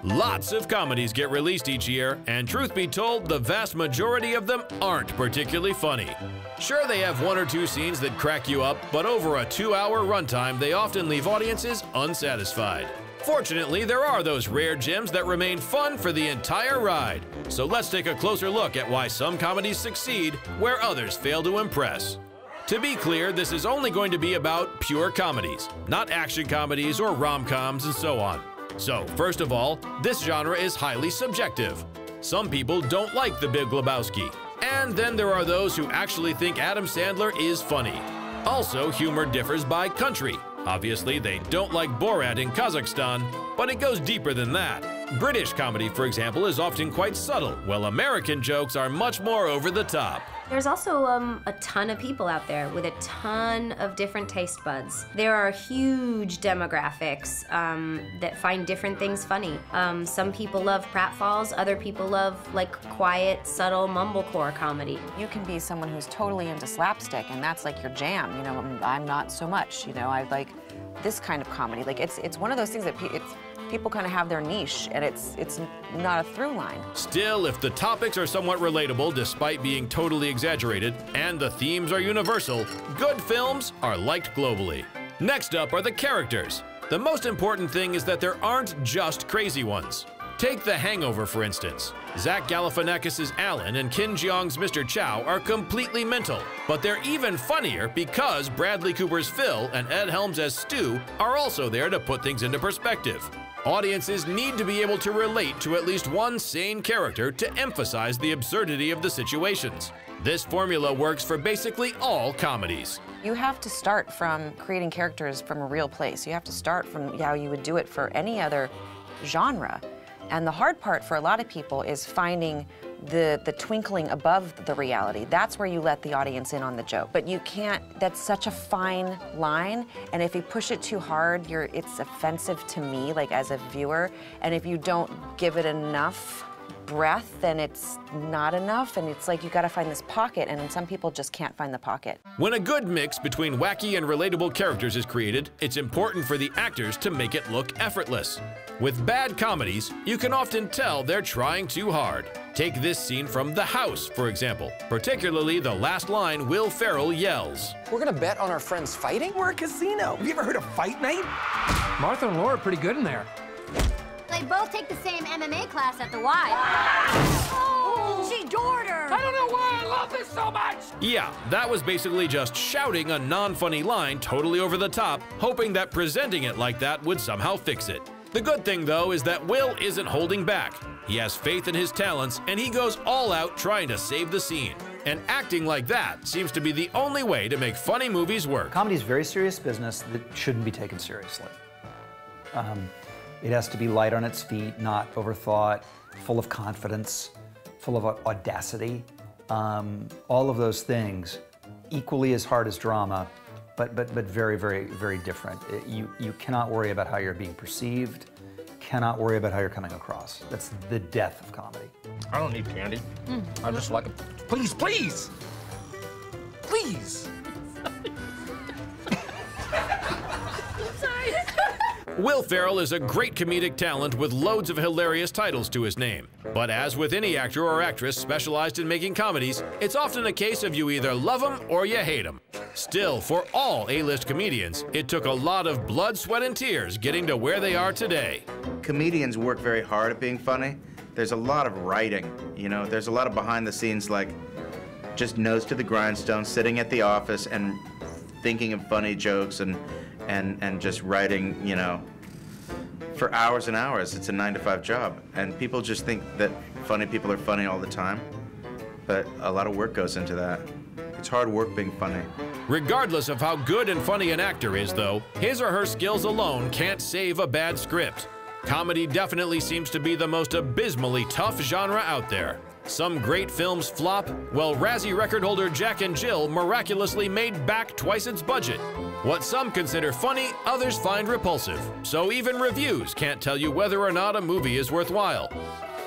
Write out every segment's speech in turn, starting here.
Lots of comedies get released each year, and truth be told, the vast majority of them aren't particularly funny. Sure, they have one or two scenes that crack you up, but over a 2-hour runtime, they often leave audiences unsatisfied. Fortunately, there are those rare gems that remain fun for the entire ride. So let's take a closer look at why some comedies succeed where others fail to impress. To be clear, this is only going to be about pure comedies, not action comedies or rom-coms and so on. So, first of all, this genre is highly subjective. Some people don't like The Big Lebowski, and then there are those who actually think Adam Sandler is funny. Also, humor differs by country. Obviously, they don't like Borat in Kazakhstan, but it goes deeper than that. British comedy, for example, is often quite subtle, while American jokes are much more over the top. There's also a ton of people out there with a ton of different taste buds. There are huge demographics that find different things funny. Some people love pratfalls, other people love like quiet, subtle mumblecore comedy. You can be someone who's totally into slapstick and that's like your jam, you know, I'm not so much, you know, I like this kind of comedy. Like it's one of those things that people kind of have their niche, and it's not a through line. Still, if the topics are somewhat relatable despite being totally exaggerated, and the themes are universal, good films are liked globally. Next up are the characters. The most important thing is that there aren't just crazy ones. Take The Hangover, for instance. Zach Galifianakis' Alan and Ken Jeong's Mr. Chow are completely mental, but they're even funnier because Bradley Cooper's Phil and Ed Helms as Stu are also there to put things into perspective. Audiences need to be able to relate to at least one sane character to emphasize the absurdity of the situations. This formula works for basically all comedies. You have to start from creating characters from a real place. You have to start from how you would do it for any other genre. And the hard part for a lot of people is finding the twinkling above the reality. That's where you let the audience in on the joke. But you can't, that's such a fine line, and if you push it too hard, it's offensive to me, like as a viewer, and if you don't give it enough breath, then it's not enough, and it's like you gotta find this pocket, and some people just can't find the pocket. When a good mix between wacky and relatable characters is created, it's important for the actors to make it look effortless. With bad comedies, you can often tell they're trying too hard. Take this scene from The House, for example, particularly the last line Will Ferrell yells. We're gonna bet on our friends fighting? We're a casino. Have you ever heard of Fight Night? Martha and Laura are pretty good in there. They both take the same MMA class at the Y. Oh, she adored her. I don't know why I love this so much. Yeah, that was basically just shouting a non-funny line totally over the top, hoping that presenting it like that would somehow fix it. The good thing, though, is that Will isn't holding back. He has faith in his talents, and he goes all out trying to save the scene. And acting like that seems to be the only way to make funny movies work. Comedy is very serious business that shouldn't be taken seriously. It has to be light on its feet, not overthought, full of confidence, full of audacity. All of those things, equally as hard as drama, but very, very, very different. You cannot worry about how you're being perceived, cannot worry about how you're coming across. That's the death of comedy. I don't need candy. I just like it. Please, please! Please! Will Ferrell is a great comedic talent with loads of hilarious titles to his name. But as with any actor or actress specialized in making comedies, it's often a case of you either love them or you hate them. Still, for all A-list comedians, it took a lot of blood, sweat, and tears getting to where they are today. Comedians work very hard at being funny. There's a lot of writing, you know, there's a lot of behind the scenes, like just nose to the grindstone, sitting at the office and thinking of funny jokes and just writing, you know, for hours and hours. It's a 9-to-5 job, and people just think that funny people are funny all the time, but a lot of work goes into that. It's hard work being funny. Regardless of how good and funny an actor is, though, his or her skills alone can't save a bad script. Comedy definitely seems to be the most abysmally tough genre out there. Some great films flop, while Razzie record holder Jack and Jill miraculously made back twice its budget. What some consider funny, others find repulsive, so even reviews can't tell you whether or not a movie is worthwhile.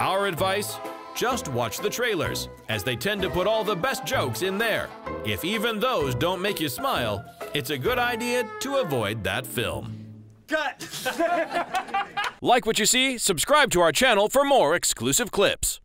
Our advice? Just watch the trailers, as they tend to put all the best jokes in there. If even those don't make you smile, it's a good idea to avoid that film. Cut! Like what you see? Subscribe to our channel for more exclusive clips.